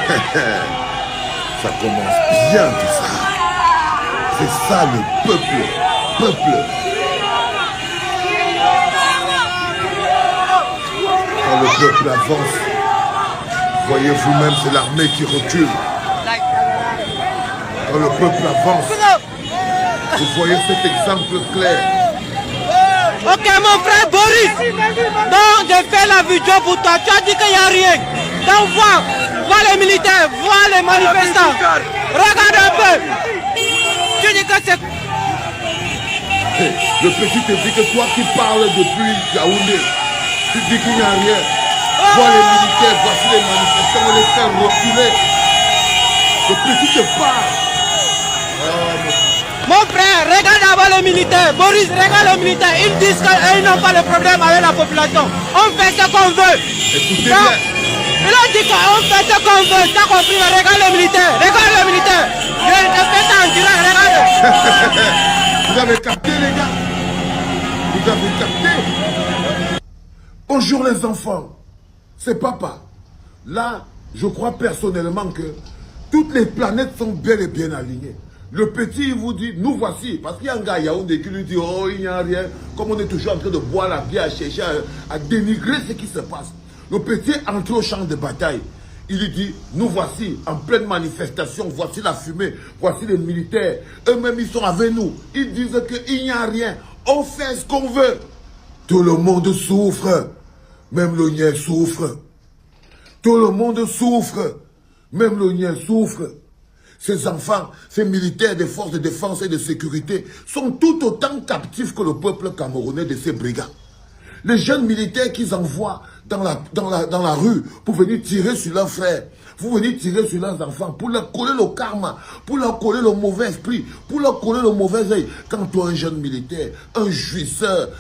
Ça commence bien tout ça. C'est ça le peuple. Quand le peuple avance, voyez vous-même, c'est l'armée qui recule. Quand le peuple avance, vous voyez cet exemple clair. Ok mon frère Boris, donc j'ai fait la vidéo pour toi, tu as dit qu'il n'y a rien. Donc vois les militaires, vois les manifestants. Regarde un peu. Tu dis que c'est... Le petit te dit que toi qui parles depuis Yaoundé, tu dis qu'il n'y a rien. Vois les militaires, voici les manifestants, on les fait reculer. Le petit te parle. Mon frère, regarde d'abord les militaires. Boris, regarde les militaires. Ils disent qu'ils n'ont pas de problème avec la population. On fait ce qu'on veut. Écoutez donc, bien. ils ont dit qu'on fait ce qu'on veut. T'as compris? Regarde les militaires. Regarde les militaires. Je fais ça en direct, regarde. Vous avez capté les gars? Vous avez capté? Bonjour les enfants. C'est papa. Là, je crois personnellement que toutes les planètes sont bel et bien alignées. Le petit, il vous dit, nous voici. Parce qu'il y a un gars à Yaoundé qui lui dit, oh, il n'y a rien. Comme on est toujours en train de boire la bière, à chercher à dénigrer ce qui se passe. Le petit entre au champ de bataille. Il lui dit, nous voici, en pleine manifestation. Voici la fumée. Voici les militaires. Eux-mêmes, ils sont avec nous. Ils disent qu'il n'y a rien. On fait ce qu'on veut. Tout le monde souffre. Même le nien souffre. Tout le monde souffre. Même le nien souffre. Ces enfants, ces militaires des forces de défense et de sécurité sont tout autant captifs que le peuple camerounais de ces brigands. Les jeunes militaires qu'ils envoient dans la rue pour venir tirer sur leurs frères, pour venir tirer sur leurs enfants, pour leur coller le karma, pour leur coller le mauvais esprit, pour leur coller le mauvais œil. Quand toi, un jeune militaire, un jouisseur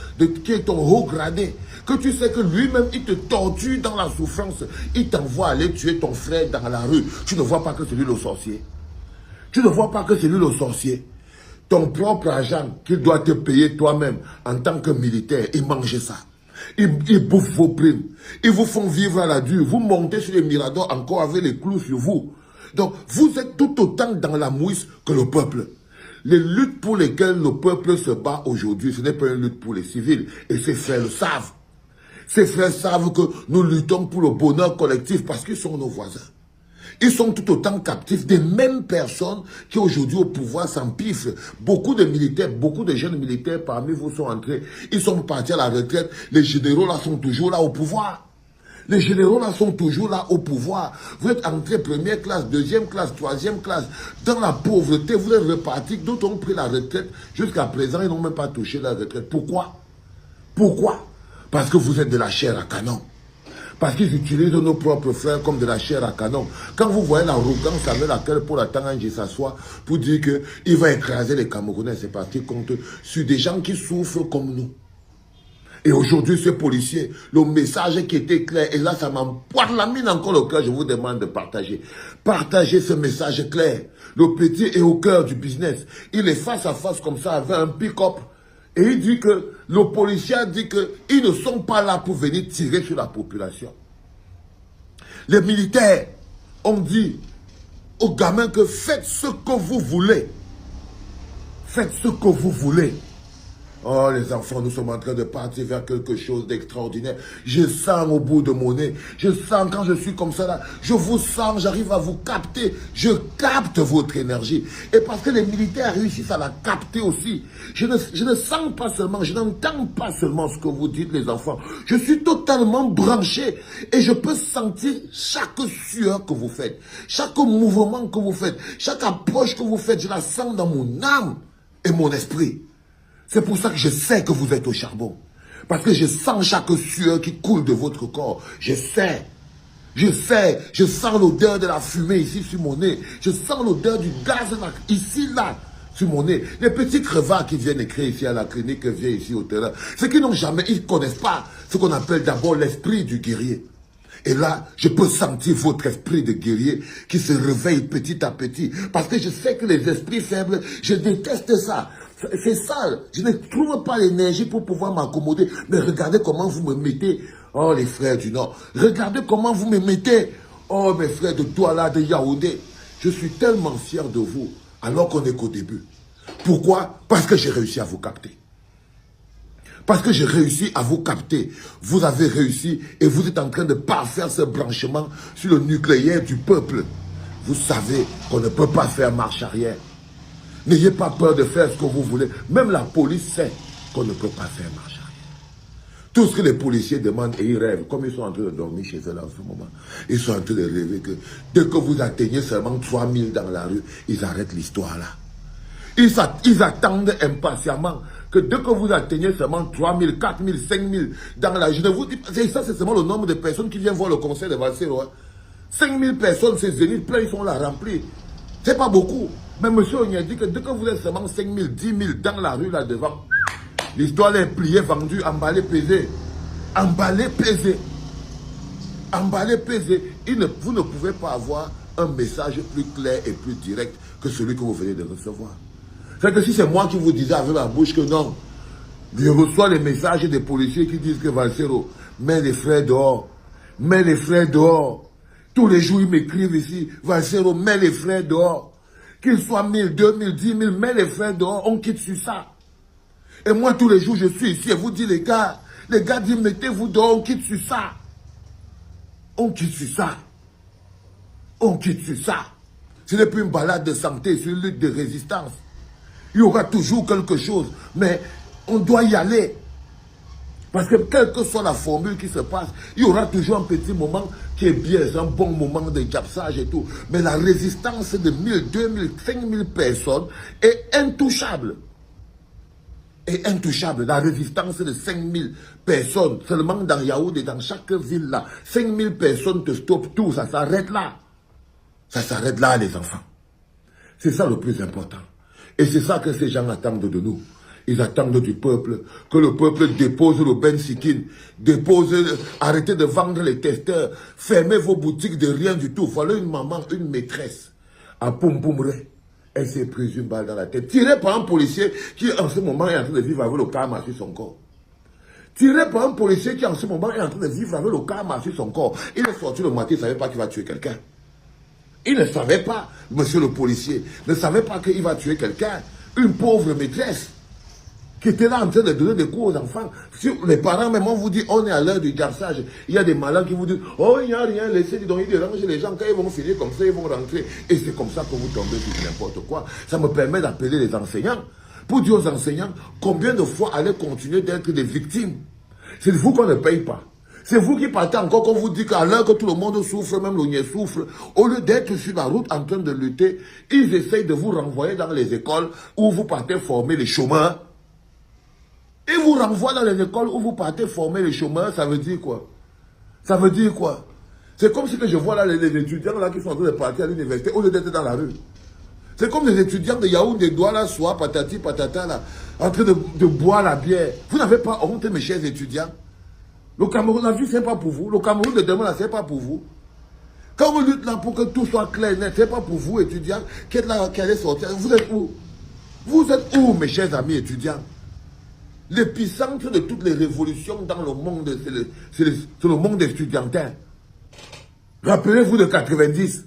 qui est ton haut gradé, que tu sais que lui-même, il te torture dans la souffrance, il t'envoie aller tuer ton frère dans la rue, tu ne vois pas que c'est lui le sorcier. Tu ne vois pas que c'est lui le sorcier. Ton propre agent qu'il doit te payer toi-même en tant que militaire, il mange ça. Ils bouffent vos primes. Ils vous font vivre à la dure. Vous montez sur les miradors encore avec les clous sur vous. Donc, vous êtes tout autant dans la mouise que le peuple. Les luttes pour lesquelles le peuple se bat aujourd'hui, ce n'est pas une lutte pour les civils. Et ces frères le savent. Ces frères savent que nous luttons pour le bonheur collectif parce qu'ils sont nos voisins. Ils sont tout autant captifs des mêmes personnes qui aujourd'hui au pouvoir s'empiffrent. Beaucoup de militaires, beaucoup de jeunes militaires parmi vous sont entrés. Ils sont partis à la retraite. Les généraux là sont toujours là au pouvoir. Les généraux là sont toujours là au pouvoir. Vous êtes entrés première classe, deuxième classe, troisième classe. Dans la pauvreté, vous êtes repartis. D'autres ont pris la retraite. Jusqu'à présent, ils n'ont même pas touché la retraite. Pourquoi? Pourquoi? Parce que vous êtes de la chair à canon. Parce qu'ils utilisent nos propres frères comme de la chair à canon. Quand vous voyez l'arrogance avec laquelle Paul Atangangé s'assoit pour dire qu'il va écraser les Camerounais, c'est parce qu'il compte sur des gens qui souffrent comme nous. Et aujourd'hui, ces policiers, le message qui était clair, et là, ça m'empoire la mine encore le cœur, je vous demande de partager. Partagez ce message clair. Le petit est au cœur du business. Il est face à face comme ça avec un pick-up. Et il dit que, le policier dit qu'ils ne sont pas là pour venir tirer sur la population. Les militaires ont dit aux gamins que faites ce que vous voulez. Faites ce que vous voulez. Oh les enfants, nous sommes en train de partir vers quelque chose d'extraordinaire. Je sens au bout de mon nez. Je sens quand je suis comme ça là. Je vous sens, j'arrive à vous capter. Je capte votre énergie. Et parce que les militaires réussissent à la capter aussi. Je ne sens pas seulement, je n'entends pas seulement ce que vous dites les enfants. Je suis totalement branché. Et je peux sentir chaque sueur que vous faites. Chaque mouvement que vous faites. Chaque approche que vous faites. Je la sens dans mon âme et mon esprit. C'est pour ça que je sais que vous êtes au charbon. Parce que je sens chaque sueur qui coule de votre corps. Je sais. Je sens l'odeur de la fumée ici sur mon nez. Je sens l'odeur du gaz ici, là, sur mon nez. Les petits crevards qui viennent écrire ici à la clinique, qui viennent ici au terrain. Ceux qui n'ont jamais, ils ne connaissent pas ce qu'on appelle d'abord l'esprit du guerrier. Et là, je peux sentir votre esprit de guerrier qui se réveille petit à petit. Parce que je sais que les esprits faibles, je déteste ça. C'est sale. Je ne trouve pas l'énergie pour pouvoir m'accommoder. Mais regardez comment vous me mettez. Oh, les frères du Nord. Regardez comment vous me mettez Oh, mes frères de Douala, de Yaoundé, je suis tellement fier de vous, alors qu'on n'est qu'au début. Pourquoi? Parce que j'ai réussi à vous capter. Parce que j'ai réussi à vous capter. Vous avez réussi et vous êtes en train de parfaire ce branchement sur le nucléaire du peuple. Vous savez qu'on ne peut pas faire marche arrière. N'ayez pas peur de faire ce que vous voulez. Même la police sait qu'on ne peut pas faire marche arrière. Tout ce que les policiers demandent et ils rêvent, comme ils sont en train de dormir chez eux là en ce moment, ils sont en train de rêver que dès que vous atteignez seulement 3000 dans la rue, ils arrêtent l'histoire là. Ils attendent impatiemment que dès que vous atteignez seulement 3000, 4000, 5000 dans la rue, je vous dis, ça c'est seulement le nombre de personnes qui viennent voir le concert de Valsero. Hein. 5000 personnes, ces zéniths pleins, ils sont là remplis. C'est pas beaucoup. Mais monsieur Ogné dit que dès que vous êtes seulement 5000, 10 000 dans la rue là devant, l'histoire est pliée, vendue, emballée, pesée. Emballée, pesée. Emballée, pesée. Vous ne pouvez pas avoir un message plus clair et plus direct que celui que vous venez de recevoir. C'est que si c'est moi qui vous disais avec ma bouche que non, je reçois les messages des policiers qui disent que Valsero, mets les frères dehors. Mets les frères dehors. Tous les jours, ils m'écrivent ici, Valsero, mets les frères dehors. Qu'ils soient 1000, 2000, 10 000, mets les frères dehors, on quitte sur ça. Et moi, tous les jours, je suis ici et vous dites, les gars disent, mettez-vous dehors, on quitte sur ça. On quitte sur ça. On quitte sur ça. Ce n'est plus une balade de santé, c'est une lutte de résistance. Il y aura toujours quelque chose, mais on doit y aller. Parce que quelle que soit la formule qui se passe, il y aura toujours un petit moment qui est bien, un bon moment de capsage et tout. Mais la résistance de 1000, 2000, 5000 personnes est intouchable. Est intouchable. La résistance de 5000 personnes, seulement dans Yaoundé, dans chaque ville là, 5000 personnes te stoppent tout, ça s'arrête là. Ça s'arrête là, les enfants. C'est ça le plus important. Et c'est ça que ces gens attendent de nous. Ils attendent du peuple, que le peuple dépose le Ben Sikin, arrêtez de vendre les testeurs, fermez vos boutiques de rien du tout. Voilà une maman, une maîtresse, à Poumpoumre, elle s'est prise une balle dans la tête, tirée par un policier qui en ce moment est en train de vivre avec le karma sur son corps. Tirée par un policier qui en ce moment est en train de vivre avec le karma sur son corps. Il est sorti le matin, il ne savait pas qu'il va tuer quelqu'un. Il ne savait pas, monsieur le policier, ne savait pas qu'il va tuer quelqu'un. Une pauvre maîtresse qui était là en train de donner des cours aux enfants. Si les parents, même, on vous dit, on est à l'heure du garçage. Il y a des malins qui vous disent, oh, il n'y a rien, laissez, donc ils dérangent les gens. Quand ils vont finir comme ça, ils vont rentrer. Et c'est comme ça que vous tombez sur n'importe quoi. Ça me permet d'appeler les enseignants. Pour dire aux enseignants, combien de fois allez continuer d'être des victimes? C'est vous qu'on ne paye pas. C'est vous qui partez encore, quand vous dit qu'à l'heure que tout le monde souffre, même l'Ogné souffre, au lieu d'être sur la route en train de lutter, ils essayent de vous renvoyer dans les écoles où vous partez former les chômeurs. Ils vous renvoient dans les écoles où vous partez former les chômeurs, ça veut dire quoi? Ça veut dire quoi? C'est comme si que je vois là les étudiants là qui sont en train de partir à l'université au lieu d'être dans la rue. C'est comme les étudiants de Yaoundé, Douala, Soa, patati, patata là, en train de boire la bière. Vous n'avez pas honte, mes chers étudiants? Le Cameroun, la vie, c'est pas pour vous. Le Cameroun de demain, c'est pas pour vous. Quand vous luttez là pour que tout soit clair, net, c'est pas pour vous, étudiants, qui êtes là, qui allez sortir. Vous êtes où? Vous êtes où, mes chers amis étudiants? L'épicentre de toutes les révolutions dans le monde, c'est le monde estudiantin. Rappelez-vous de 90.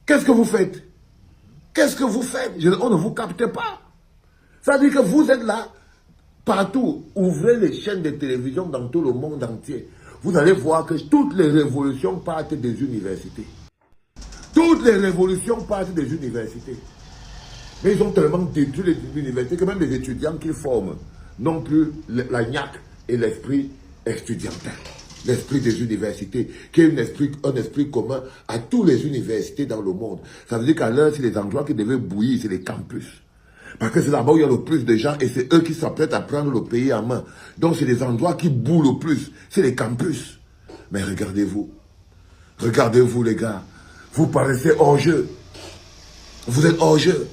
Qu'est-ce que vous faites? Qu'est-ce que vous faites? On ne vous capte pas. Ça veut dire que vous êtes là. Partout, ouvrez les chaînes de télévision dans tout le monde entier. Vous allez voir que toutes les révolutions partent des universités. Toutes les révolutions partent des universités. Mais ils ont tellement détruit les universités que même les étudiants qu'ils forment n'ont plus la niaque et l'esprit estudiantin. L'esprit des universités, qui est un esprit commun à toutes les universités dans le monde. Ça veut dire qu'à l'heure, c'est les endroits qui devaient bouillir, c'est les campus. Parce que c'est là-bas où il y a le plus de gens et c'est eux qui s'apprêtent à prendre le pays en main. Donc c'est les endroits qui bouent le plus. C'est les campus. Mais regardez-vous. Regardez-vous les gars. Vous paraissez hors jeu. Vous êtes hors jeu.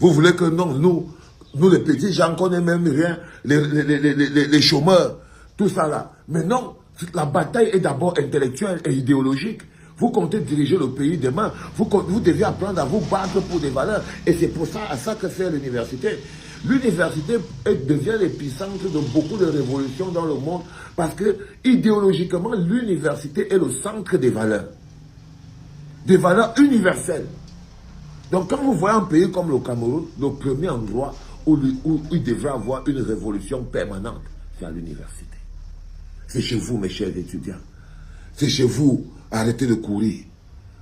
Vous voulez que non, nous les petits gens, qu'on n'ait même rien, les chômeurs, tout ça là. Mais non, la bataille est d'abord intellectuelle et idéologique. Vous comptez diriger le pays demain. Vous devez apprendre à vous battre pour des valeurs. Et c'est pour ça, à ça que sert l'université. L'université devient l'épicentre de beaucoup de révolutions dans le monde parce que idéologiquement, l'université est le centre des valeurs universelles. Donc quand vous voyez un pays comme le Cameroun, le premier endroit où il devrait avoir une révolution permanente, c'est à l'université. C'est chez vous, mes chers étudiants. C'est chez vous. Arrêtez de courir.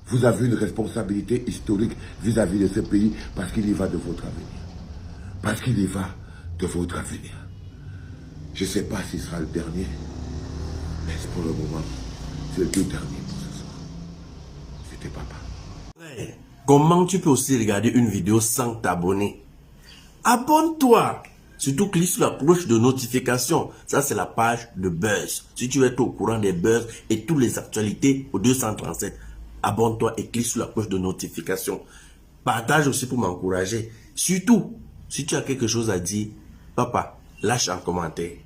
Vous avez une responsabilité historique vis-à-vis de ce pays parce qu'il y va de votre avenir. Parce qu'il y va de votre avenir. Je ne sais pas si ce sera le dernier, mais pour le moment, c'est le dernier pour ce soir. C'était papa. Ouais. Comment tu peux aussi regarder une vidéo sans t'abonner? Abonne-toi! Surtout clique sur la cloche de notification. Ça, c'est la page de Buzz. Si tu veux être au courant des buzz et toutes les actualités au 237, abonne-toi et clique sur la cloche de notification. Partage aussi pour m'encourager. Surtout, si tu as quelque chose à dire, papa, lâche un commentaire.